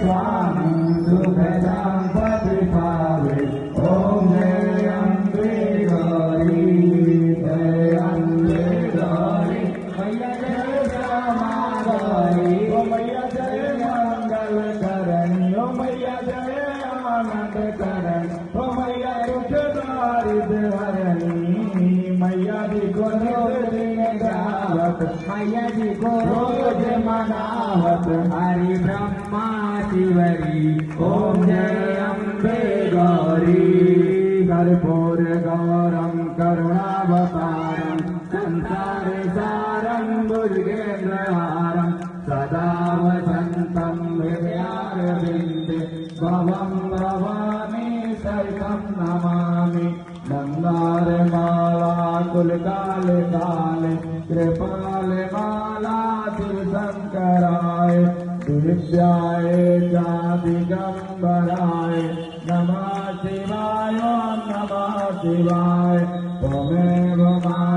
स्वामी सुखदां प्रतिभावे ओम जय अम्बे गौरी जय अम्बे गौरी मैया जय श्यामा गौरी ओ मैया जय मंगल करणी ओ मैया जय आनंद करणी ओ मैया दुख दारिद्र हरणी मैया जी को रोज गावत मैया जी को रोज मनावत हरि ब्रह्मा शिवरी ओम जय अम्बे गौरी कर्पूर गौरम करुणावतारम संसार सारम भुजगेन्द्रहारम सदा वसन्तं हृदयारविन्दे भवं भवानी सहितं नमामि मंदार माला कुलकाल काले कृपाल माला शिवशंकराय दिव्याय दिगंबराय नमः शिवाय त्वमेव